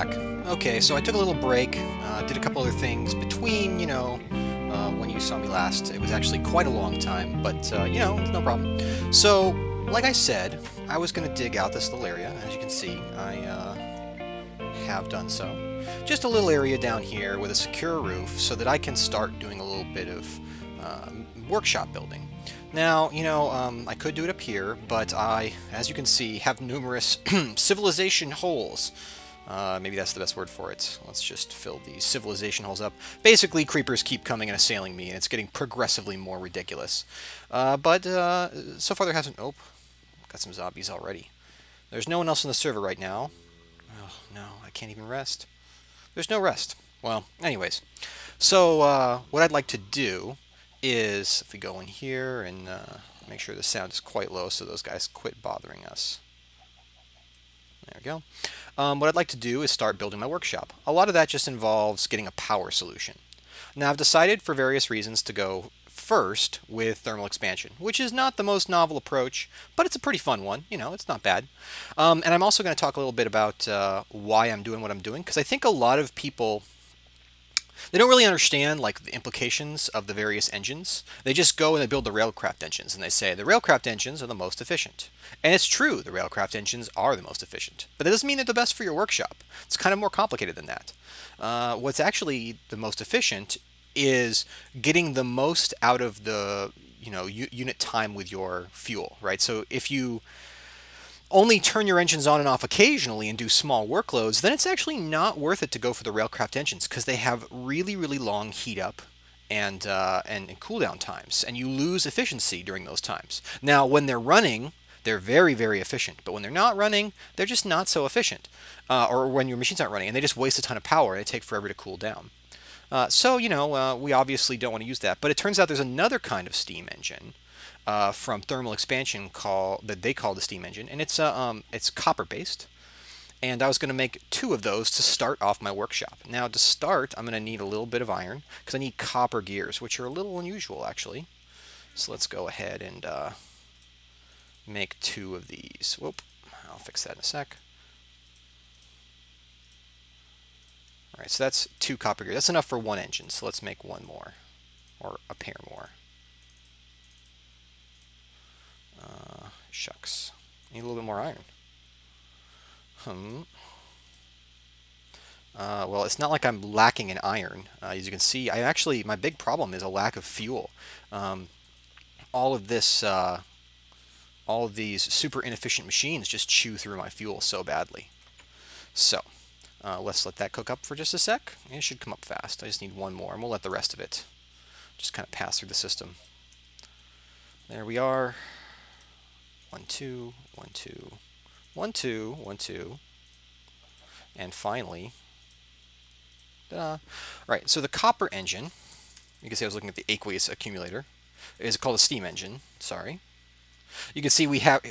back. Okay, so I took a little break, did a couple other things between, when you saw me last. It was actually quite a long time, but, it's no problem. So, like I said, I was going to dig out this little area. As you can see, I have done so. Just a little area down here with a secure roof so that I can start doing a little bit of workshop building. Now, I could do it up here, but I, as you can see, have numerous civilization holes. Maybe that's the best word for it. Let's just fill these civilization holes up. Basically, creepers keep coming and assailing me, and it's getting progressively more ridiculous. But so far there hasn't... Oh, got some zombies already. There's no one else on the server right now. Oh, no, I can't even rest. There's no rest. Well, anyways. So, what I'd like to do is, if we go in here and make sure the sound is quite low so those guys quit bothering us. There we go. What I'd like to do is start building my workshop. A lot of that just involves getting a power solution. Now I've decided for various reasons to go first with thermal expansion, which is not the most novel approach, but it's a pretty fun one. It's not bad. And I'm also going to talk a little bit about why I'm doing what I'm doing, because I think a lot of people, they don't really understand like the implications of the various engines. They just go and they build the railcraft engines and they say the railcraft engines are the most efficient. And it's true, the railcraft engines are the most efficient. But that doesn't mean they're the best for your workshop. It's kind of more complicated than that. What's actually the most efficient is getting the most out of the unit time with your fuel, right? So if you only turn your engines on and off occasionally and do small workloads, then it's actually not worth it to go for the railcraft engines because they have really, really long heat up and cool down times, and you lose efficiency during those times. Now, when they're running, they're very, very efficient, but when they're not running, they're just not so efficient. Or when your machines aren't running, and they just waste a ton of power and they take forever to cool down. We obviously don't want to use that, but it turns out there's another kind of steam engine from thermal expansion that they call the steam engine, and it's copper based, and I was going to make 2 of those to start off my workshop. Now to start, I'm going to need a little bit of iron because I need copper gears, which are a little unusual actually. So let's go ahead and make 2 of these. Whoop, I'll fix that in a sec. Alright, so that's 2 copper gears. That's enough for 1 engine, so let's make 1 more, or a pair more. Shucks. Need a little bit more iron. Well, it's not like I'm lacking in iron. As you can see, my big problem is a lack of fuel. All of these super inefficient machines just chew through my fuel so badly. So, let's let that cook up for just a sec. It should come up fast. I just need 1 more, and we'll let the rest of it just kind of pass through the system. There we are. 1, 2, 1, 2, 1, 2, 1, 2, and finally, right, so the copper engine, you can see I was looking at the aqueous accumulator, is called a steam engine, sorry. You can see we have,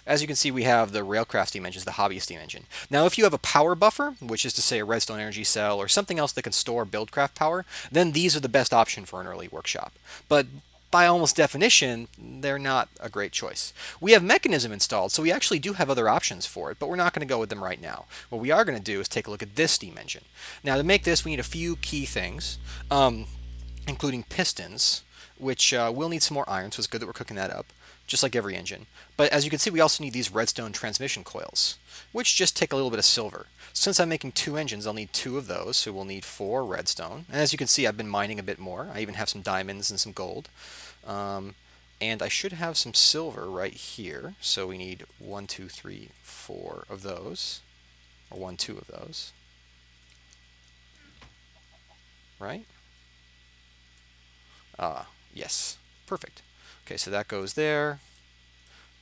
as you can see, we have the railcraft steam engines, the hobby steam engine. Now, if you have a power buffer, which is to say a redstone energy cell or something else that can store buildcraft power, then these are the best option for an early workshop. But by almost definition, they're not a great choice. We have mechanism installed, so we actually do have other options for it, but we're not going to go with them right now. What we are going to do is take a look at this steam engine. Now, to make this, we need a few key things, including pistons, which we'll need some more iron, so it's good that we're cooking that up, just like every engine. But as you can see, we also need these redstone transmission coils, which just take a little bit of silver. Since I'm making 2 engines, I'll need 2 of those, so we'll need 4 redstone. And as you can see, I've been mining a bit more. I even have some diamonds and some gold. And I should have some silver right here, so we need 1, 2, 3, 4 of those, or 1, 2 of those. Right? Yes. Perfect. Okay, so that goes there.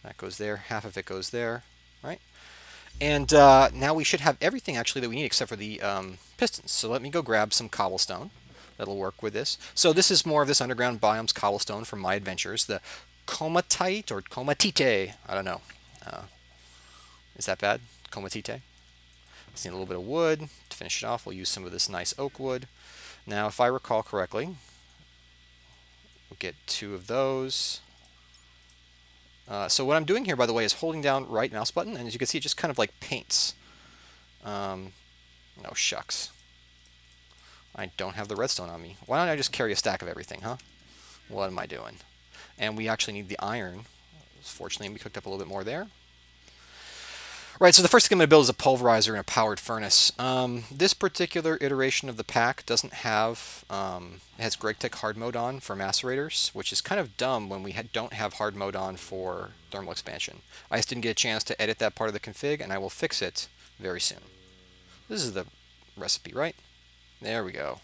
That goes there. Half of it goes there. Right? And now we should have everything actually that we need except for the pistons. So let me go grab some cobblestone. That'll work with this. So this is more of this underground biomes cobblestone from my adventures. The comatite or comatite. I don't know. Is that bad? Comatite. Let's need a little bit of wood to finish it off. We'll use some of this nice oak wood. Now, if I recall correctly, we'll get 2 of those. So what I'm doing here, by the way, is holding down right mouse button, and as you can see, it just kind of like paints No, shucks. I don't have the redstone on me. Why don't I just carry a stack of everything, huh? What am I doing? And we actually need the iron. Fortunately, we cooked up a little bit more there. Right, so the first thing I'm going to build is a pulverizer and a powered furnace. This particular iteration of the pack doesn't have, it has GregTech hard mode on for macerators, which is kind of dumb when we don't have hard mode on for thermal expansion. I just didn't get a chance to edit that part of the config, and I will fix it very soon. This is the recipe, right? There we go.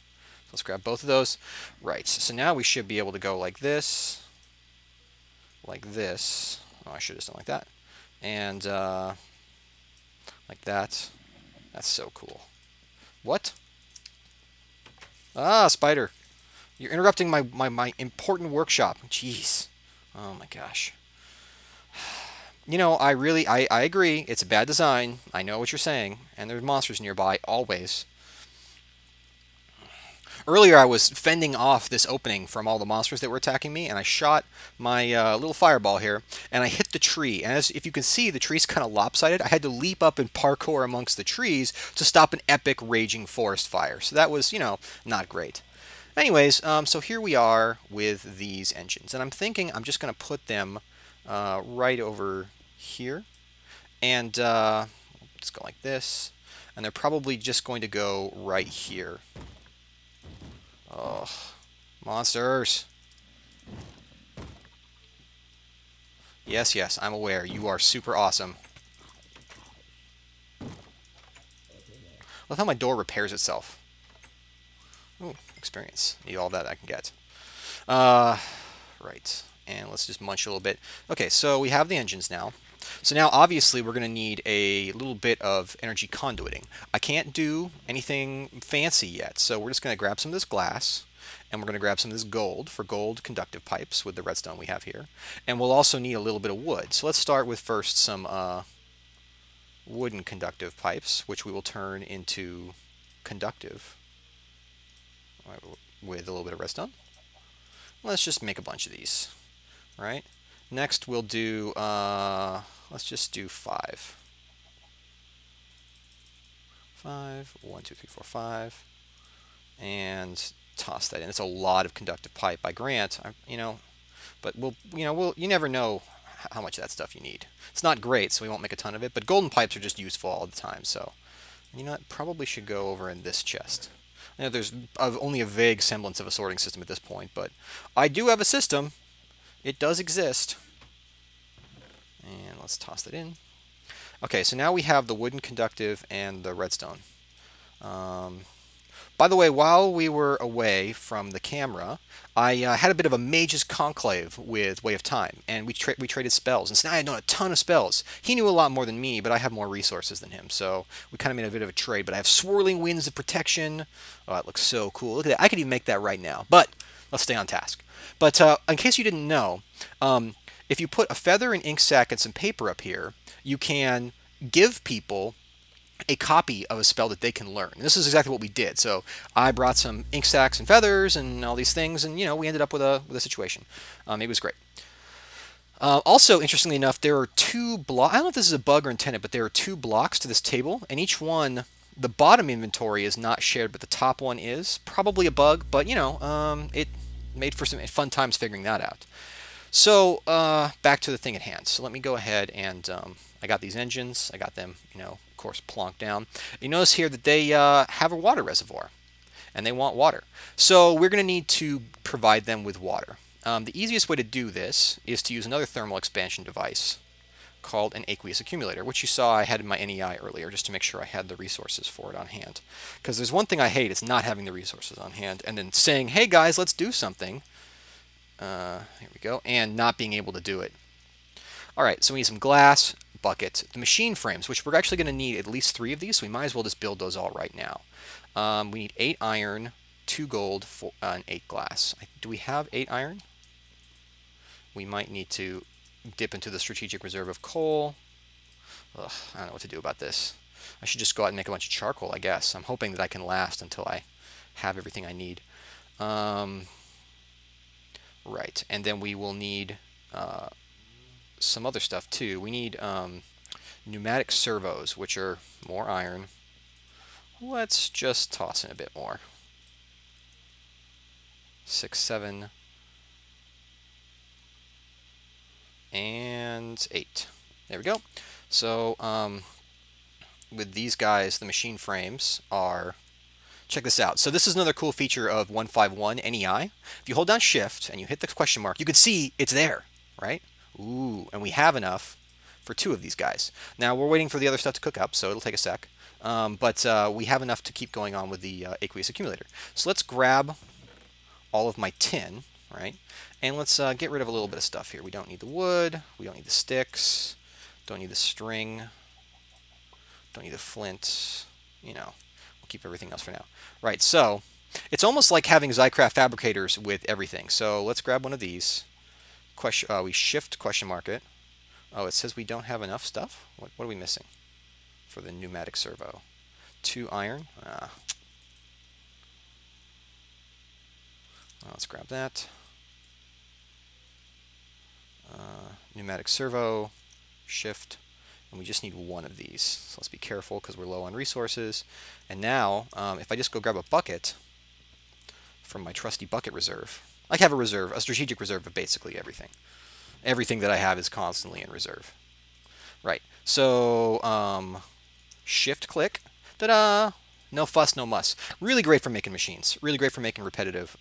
Let's grab both of those. Right, so now we should be able to go like this. Like this. Oh, I should have done like that. And like that. That's so cool. What? Ah, spider. You're interrupting my important workshop. Jeez. Oh my gosh. You know, I agree. It's a bad design. I know what you're saying. And there's monsters nearby, always. Earlier, I was fending off this opening from all the monsters that were attacking me, and I shot my little fireball here, and I hit the tree. And if you can see, the tree's kind of lopsided. I had to leap up and parkour amongst the trees to stop an epic raging forest fire. So that was, you know, not great. Anyways, so here we are with these engines, and I'm thinking I'm just going to put them right over here, and let's go like this, and they're probably just going to go right here. Oh, monsters. Yes, yes, I'm aware. You are super awesome. Love how my door repairs itself. Ooh, experience. Need all that I can get. Right. And let's just munch a little bit. Okay, so we have the engines now. So now, obviously, we're going to need a little bit of energy conduiting. I can't do anything fancy yet, so we're just going to grab some of this glass, and we're going to grab some of this gold for gold conductive pipes with the redstone we have here. And we'll also need a little bit of wood. So let's start with first some wooden conductive pipes, which we will turn into conductive with a little bit of redstone. Let's just make a bunch of these, right? Next, we'll do, let's just do 5. 5, 1, 2, 3, 4, 5, and toss that in. It's a lot of conductive pipe by grant, you know, but you never know how much of that stuff you need. It's not great, so we won't make a ton of it, but golden pipes are just useful all the time, so, you know, it probably should go over in this chest. I know there's only a vague semblance of a sorting system at this point, but I do have a system. It does exist. And let's toss that in. Okay, so now we have the wooden conductive and the redstone. By the way, while we were away from the camera, I had a bit of a mage's conclave with Way of Time, and we traded spells. And so now I know a ton of spells. He knew a lot more than me, but I have more resources than him, so we kind of made a bit of a trade. But I have swirling winds of protection. Oh, it looks so cool. Look at that. I could even make that right now, but let's stay on task. But in case you didn't know, if you put a feather, an ink sac, and some paper up here, you can give people a copy of a spell that they can learn. And this is exactly what we did. So I brought some ink sacs and feathers and all these things, and you know, we ended up with a situation. It was great. Also, interestingly enough, there are 2 blocks. I don't know if this is a bug or intended, but there are 2 blocks to this table, and each one, the bottom inventory is not shared, but the top one is. Probably a bug, but you know, it made for some fun times figuring that out. So back to the thing at hand. So let me go ahead and I got these engines. I got them, you know, of course, plonked down. You notice here that they have a water reservoir, and they want water. So we're going to need to provide them with water. The easiest way to do this is to use another thermal expansion device called an aqueous accumulator, which you saw I had in my NEI earlier, just to make sure I had the resources for it on hand. Because there's one thing I hate, it's not having the resources on hand, and then saying, hey guys, let's do something. Here we go, and not being able to do it. Alright, so we need some glass, bucket, the machine frames, which we're actually going to need at least 3 of these, so we might as well just build those all right now. We need 8 iron, 2 gold, and 8 glass. Do we have 8 iron? We might need to dip into the strategic reserve of coal. Ugh, I don't know what to do about this. I should just go out and make a bunch of charcoal, I guess. I'm hoping that I can last until I have everything I need. Right, and then we will need some other stuff too. We need pneumatic servos, which are more iron, Let's just toss in a bit more. 6, 7, and 8. There we go. So with these guys, the machine frames are, check this out. So this is another cool feature of 151 NEI. If you hold down Shift and you hit the question mark, you can see it's there, right? Ooh, and we have enough for 2 of these guys. Now we're waiting for the other stuff to cook up, so it'll take a sec. But we have enough to keep going on with the aqueous accumulator. So let's grab all of my tin, right? And let's get rid of a little bit of stuff here. We don't need the wood, we don't need the sticks, don't need the string, don't need the flint, you know. We'll keep everything else for now. Right, so it's almost like having Zycraft fabricators with everything. So let's grab one of these. We shift question mark it. Oh, it says we don't have enough stuff? What are we missing for the pneumatic servo? 2 iron. Let's grab that. Pneumatic servo, shift, and we just need 1 of these. So let's be careful because we're low on resources. And now, if I just go grab a bucket from my trusty bucket reserve, I have a reserve, a strategic reserve of basically everything. Everything that I have is constantly in reserve. Right, so shift click, ta-da! No fuss, no muss. Really great for making machines. Really great for making repetitive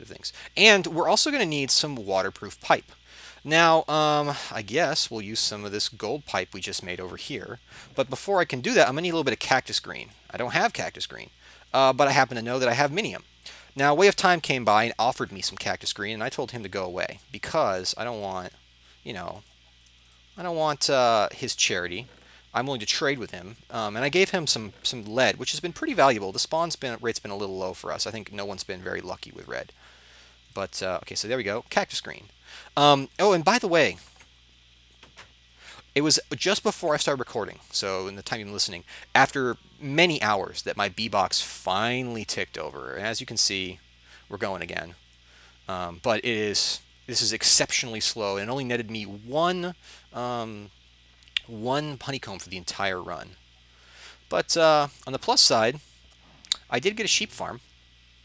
things. And we're also going to need some waterproof pipe. Now, I guess we'll use some of this gold pipe we just made over here. But before I can do that, I'm going to need a little bit of cactus green. I don't have cactus green, but I happen to know that I have minium. Now, Way of Time came by and offered me some cactus green, and I told him to go away because I don't want, you know, I don't want his charity. I'm willing to trade with him, and I gave him some lead, which has been pretty valuable. The spawn rate's been a little low for us. I think no one's been very lucky with red. But, okay, so there we go. Cactus green. Oh, and by the way, it was just before I started recording, so in the time you've been listening, after many hours that my B-box finally ticked over. And as you can see, we're going again. But this is exceptionally slow, and it only netted me one honeycomb for the entire run. But on the plus side, I did get a sheep farm.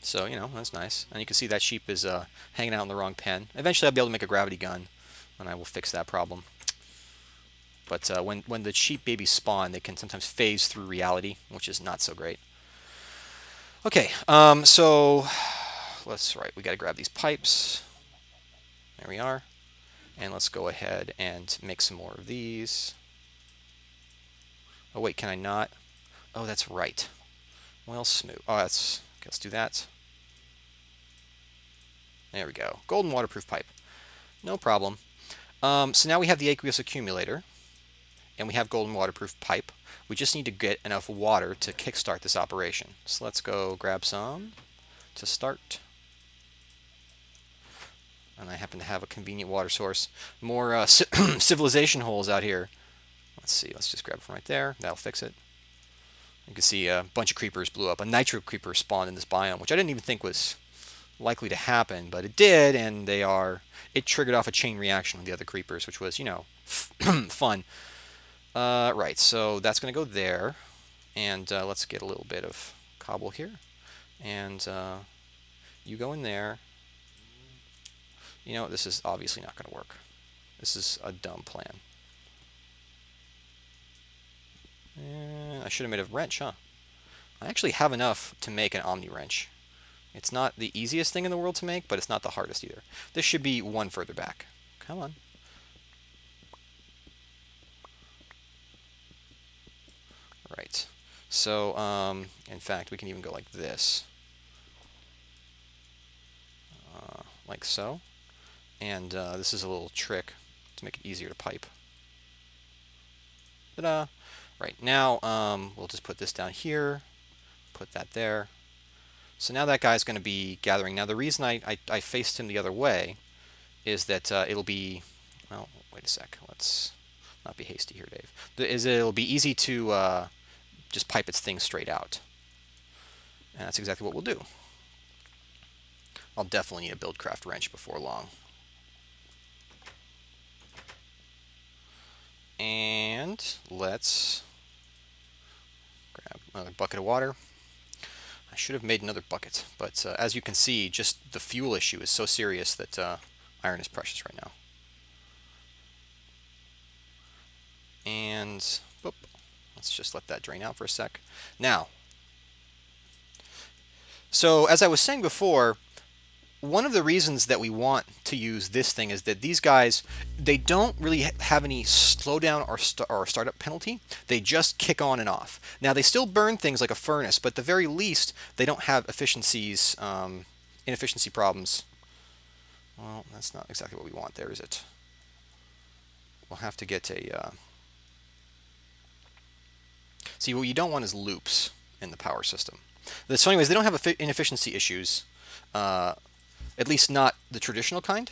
So, you know, that's nice. And you can see that sheep is hanging out in the wrong pen. Eventually I'll be able to make a gravity gun, and I will fix that problem. But when the sheep babies spawn, they can sometimes phase through reality, which is not so great. Okay, so we got to grab these pipes. There we are. And let's go ahead and make some more of these. Oh, wait, can I not? Oh, that's right. Well, smooth. Oh, that's... Okay, let's do that. There we go. Golden waterproof pipe. No problem. So now we have the aqueous accumulator, and we have golden waterproof pipe. We just need to get enough water to kickstart this operation. So let's go grab some to start. And I happen to have a convenient water source. More civilization holes out here. Let's see. Let's just grab it from right there. That'll fix it. You can see a bunch of creepers blew up. A nitro creeper spawned in this biome, which I didn't even think was likely to happen, but it did, and it triggered off a chain reaction with the other creepers, which was, you know, fun. Right, so that's going to go there, and let's get a little bit of cobble here, and you go in there. You know, this is obviously not going to work. This is a dumb plan. I should have made a wrench, huh? I actually have enough to make an Omni wrench. It's not the easiest thing in the world to make, but it's not the hardest either. This should be one further back. Come on. Right. So, in fact, we can even go like this. Like so. And this is a little trick to make it easier to pipe. Ta-da! Right, now we'll just put this down here, put that there. So now that guy's going to be gathering. Now the reason I faced him the other way is that it'll be, well, wait a sec, let's not be hasty here, Dave. It'll be easy to just pipe its thing straight out. And that's exactly what we'll do. I'll definitely need a Buildcraft wrench before long. And let's Grab another bucket of water. I should have made another bucket, but as you can see, just the fuel issue is so serious that iron is precious right now. And boop, let's just let that drain out for a sec. Now, so as I was saying before, one of the reasons that we want to use this thing is that these guys, they don't really have any slowdown or startup penalty. They just kick on and off. Now, they still burn things like a furnace, but at the very least, they don't have inefficiency problems. Well, that's not exactly what we want there, is it? We'll have to get a... See, what you don't want is loops in the power system. So anyways, they don't have inefficiency issues. At least not the traditional kind.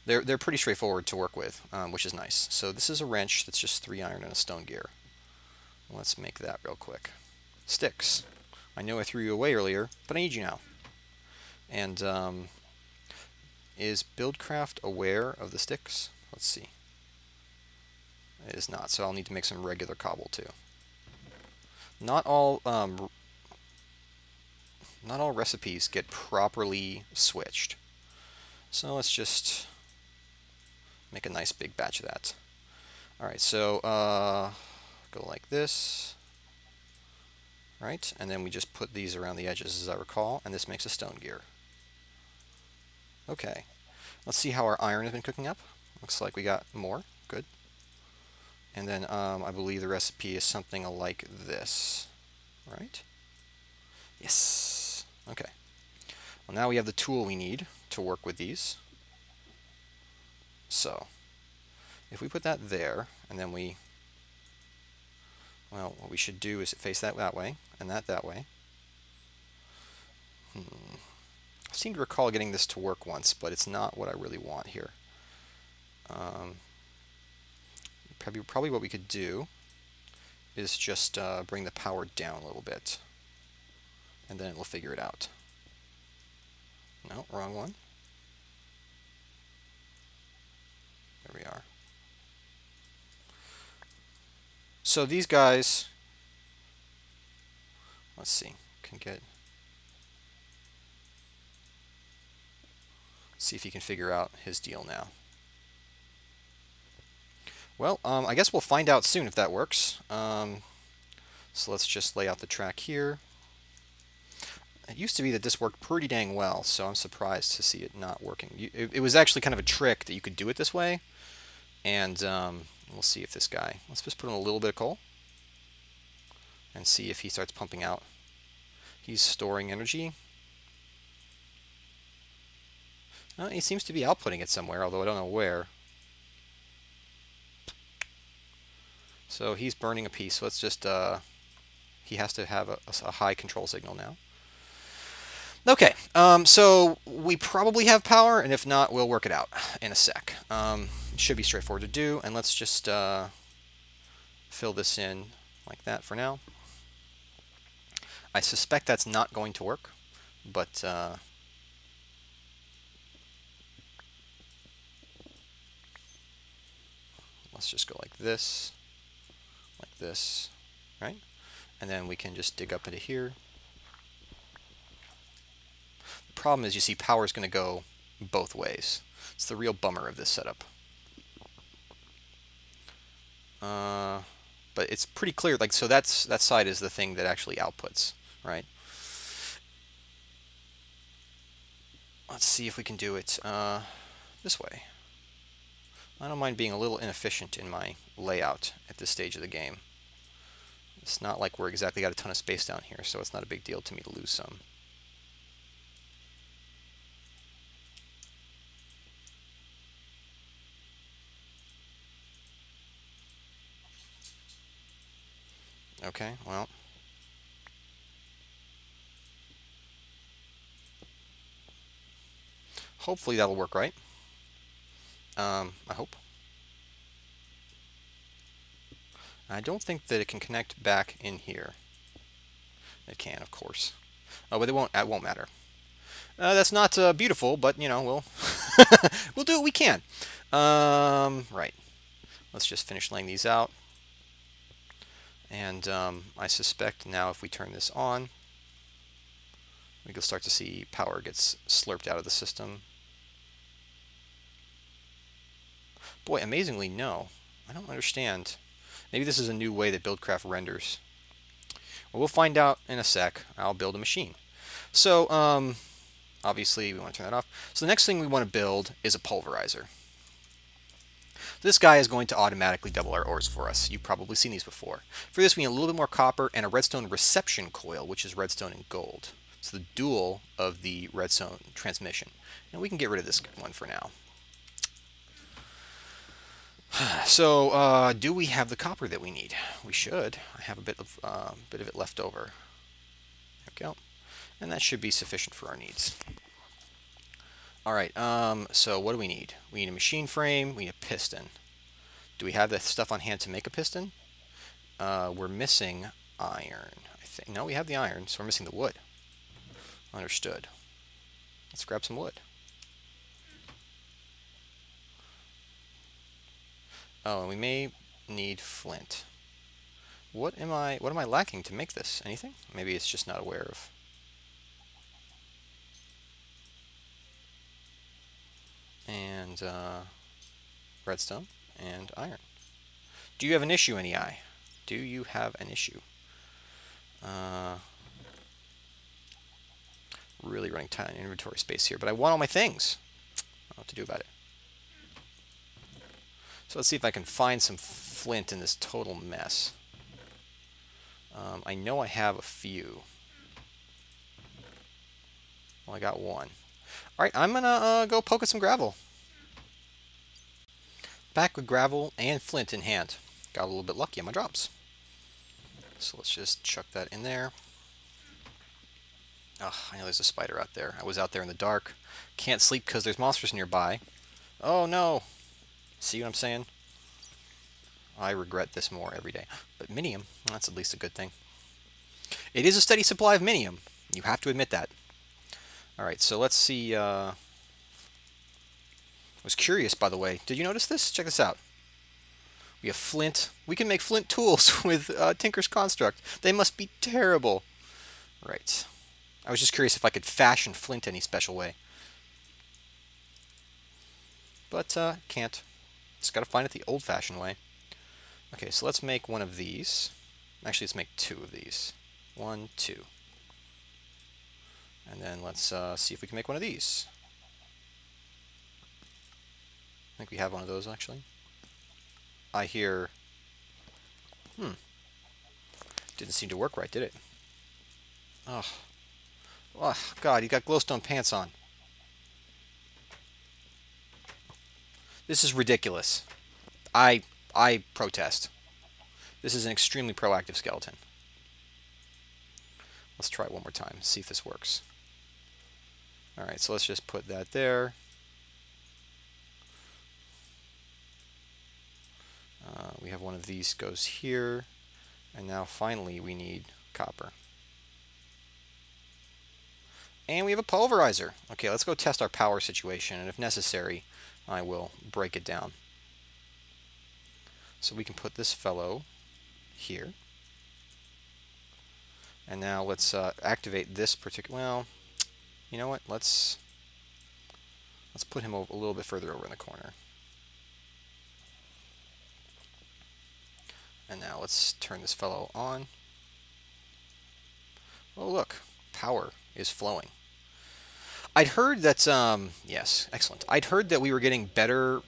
They're pretty straightforward to work with, which is nice. So this is a wrench that's just 3 iron and a stone gear. Let's make that real quick. Sticks. I know I threw you away earlier, but I need you now. And is Buildcraft aware of the sticks? Let's see. It is not, so I'll need to make some regular cobble too. Not all recipes get properly switched. So let's just make a nice big batch of that. Alright, so go like this. Right, and then we just put these around the edges as I recall, and this makes a stone gear. Okay, let's see how our iron has been cooking up. Looks like we got more. Good. And then I believe the recipe is something like this. Right? Yes. Okay. Well, now we have the tool we need to work with these. So, if we put that there, and then we... Well, what we should do is face that way, and that way. I seem to recall getting this to work once, but it's not what I really want here. Probably what we could do is just bring the power down a little bit, and then we'll figure it out. No, wrong one. There we are. So these guys, let's see, see if he can figure out his deal now. Well, I guess we'll find out soon if that works. So let's just lay out the track here. It used to be that this worked pretty dang well, so I'm surprised to see it not working. It was actually kind of a trick that you could do it this way. And we'll see if this guy... Let's just put in a little bit of coal and see if he starts pumping out. He's storing energy. He seems to be outputting it somewhere, although I don't know where. So he's burning a piece. So let's just... he has to have a high control signal now. Okay, so we probably have power, and if not, we'll work it out in a sec. It should be straightforward to do, and let's just fill this in like that for now. I suspect that's not going to work, but let's just go like this, right? And then we can just dig up into here. The problem is, you see, power is going to go both ways. It's the real bummer of this setup. But it's pretty clear, like, so that side is the thing that actually outputs, right? Let's see if we can do it this way. I don't mind being a little inefficient in my layout at this stage of the game. It's not like we're exactly got a ton of space down here, so it's not a big deal to me to lose some. Okay, well. Hopefully that'll work right. I hope. I don't think that it can connect back in here. It can, of course. Oh, but it won't matter. That's not beautiful, but you know, we'll we'll do what we can. Right. Let's just finish laying these out. And I suspect now if we turn this on, we can start to see power gets slurped out of the system. Boy, amazingly, no. I don't understand. Maybe this is a new way that Buildcraft renders. Well, we'll find out in a sec. I'll build a machine. So, obviously, we want to turn that off. So the next thing we want to build is a pulverizer. This guy is going to automatically double our ores for us. You've probably seen these before. For this, we need a little bit more copper and a redstone reception coil, which is redstone and gold. It's the dual of the redstone transmission. And we can get rid of this one for now. So, do we have the copper that we need? We should. I have a bit of it left over. There we go. And that should be sufficient for our needs. All right, so what do we need? We need a machine frame, we need a piston. Do we have the stuff on hand to make a piston? We're missing iron, I think. No, we have the iron, so we're missing the wood. Understood. Let's grab some wood. Oh, and we may need flint. What am I lacking to make this? Anything? Maybe it's just not aware of. And redstone and iron. Do you have an issue, NEI? Do you have an issue? Really running tight on inventory space here, but I want all my things. I don't know what to do about it. So let's see if I can find some flint in this total mess. I know I have a few. Well, I got one. All right, I'm gonna go poke at some gravel. Back with gravel and flint in hand. Got a little bit lucky on my drops. So let's just chuck that in there. Oh, I know there's a spider out there. I was out there in the dark. Can't sleep because there's monsters nearby. Oh no! See what I'm saying? I regret this more every day. But minium, that's at least a good thing. It is a steady supply of minium. You have to admit that. Alright, so let's see. I was curious, by the way. Did you notice this? Check this out. We have flint. We can make flint tools with Tinker's Construct. They must be terrible. Right. I was just curious if I could fashion flint any special way. But can't. Just gotta find it the old-fashioned way. Okay, so let's make one of these. Actually, let's make two of these. 1, 2. And then let's see if we can make one of these. I think we have one of those, actually. I hear... Didn't seem to work right, did it? Oh. Oh, God, you got glowstone pants on. This is ridiculous. I protest. This is an extremely proactive skeleton. Let's try it one more time, see if this works. Alright, so let's just put that there. We have one of these goes here. And now finally we need copper. And we have a pulverizer. Okay, let's go test our power situation, and if necessary, I will break it down. So we can put this fellow here. And now let's activate this particular... Well, you know what? Let's put him a little bit further over in the corner. And now let's turn this fellow on. Oh, look. Power is flowing. I'd heard that... yes, excellent. I'd heard that we were getting better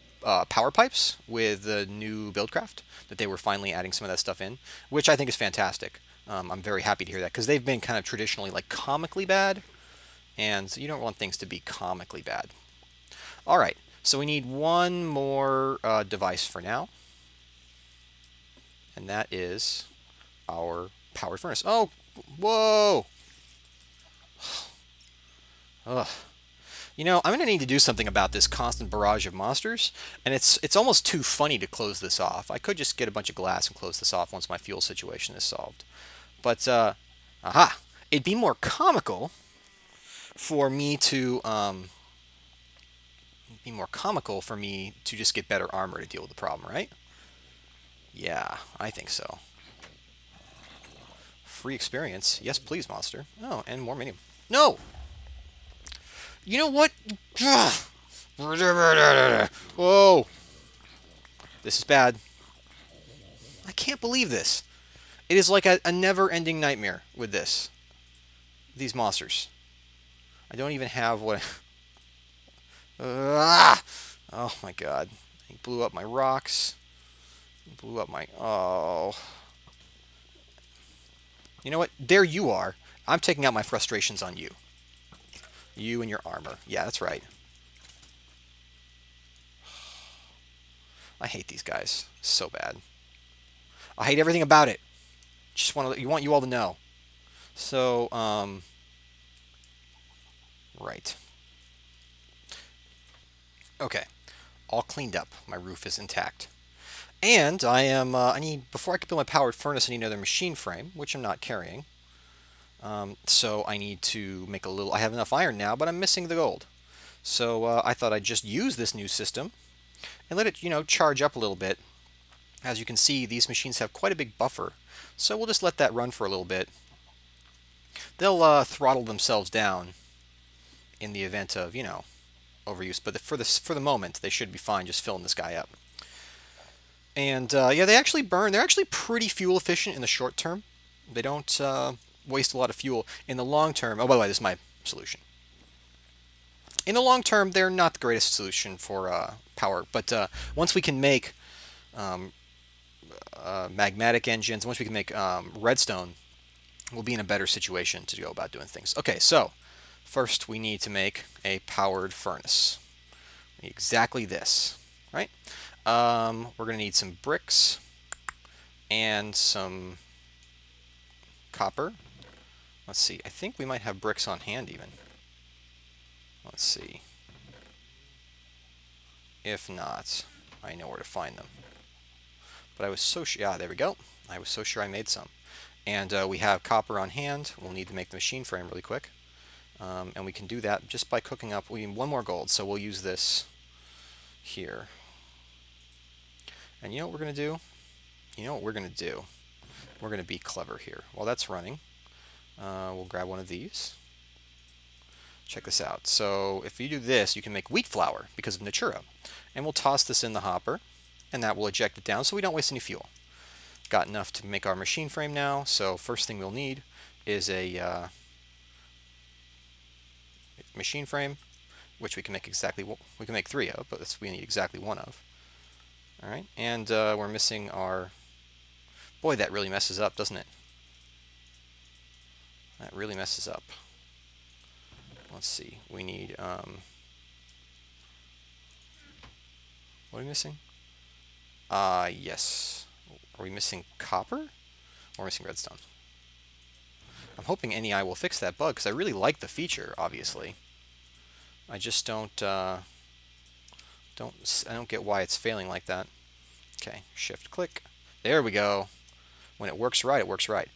power pipes with the new Buildcraft, that they were finally adding some of that stuff in, which I think is fantastic. I'm very happy to hear that, because they've been kind of traditionally like comically bad, and you don't want things to be comically bad. Alright, so we need one more device for now, and that is our power furnace. Oh, whoa! Ugh. You know, I'm going to need to do something about this constant barrage of monsters, and it's almost too funny to close this off. I could just get a bunch of glass and close this off once my fuel situation is solved. But, aha! It'd be more comical for me to, just get better armor to deal with the problem, right? Yeah, I think so. free experience. Yes, please, monster. Oh, and more minion. No! You know what? Whoa! This is bad. I can't believe this. It is like a never-ending nightmare with this. These monsters. I don't even have what... Oh my god. He blew up my rocks. He blew up my... Oh. You know what? There you are. I'm taking out my frustrations on you. You and your armor. Yeah, that's right. I hate these guys so bad. I hate everything about it. Just want you all to know. So, right. Okay. All cleaned up. My roof is intact. And I am, before I can build my powered furnace, I need another machine frame, which I'm not carrying. So I need to make a little, I have enough iron now, but I'm missing the gold. So I thought I'd just use this new system and let it, charge up a little bit. As you can see, these machines have quite a big buffer. So we'll just let that run for a little bit. They'll throttle themselves down in the event of, overuse. But for the moment, they should be fine just filling this guy up. And yeah, they actually burn. They're actually pretty fuel efficient in the short term. They don't waste a lot of fuel. In the long term, oh, by the way, this is my solution. In the long term, they're not the greatest solution for power. But once we can make magmatic engines, once we can make redstone, we'll be in a better situation to go about doing things. Okay, so first we need to make a powered furnace. We need exactly this, right? We're going to need some bricks and some copper. Let's see, I think we might have bricks on hand even. Let's see. If not, I know where to find them. But I was so sure, yeah, there we go. I was so sure I made some. And we have copper on hand. We'll need to make the machine frame really quick. And we can do that just by cooking up. We need one more gold, so we'll use this here. And you know what we're going to do? You know what we're going to do? We're going to be clever here. While that's running, we'll grab one of these. Check this out. So if you do this, you can make wheat flour because of Natura. And we'll toss this in the hopper, and that will eject it down so we don't waste any fuel. Got enough to make our machine frame now, so first thing we'll need is a machine frame, which we can make we can make 3 of, but we need exactly 1 of. All right, and we're missing our... Boy, that really messes up, doesn't it? That really messes up. Let's see, we need... what are we missing? Yes. Are we missing copper? Or are we missing redstone? I'm hoping NEI will fix that bug, because I really like the feature, obviously. I just don't get why it's failing like that. Okay, shift click. There we go. When it works right, it works right.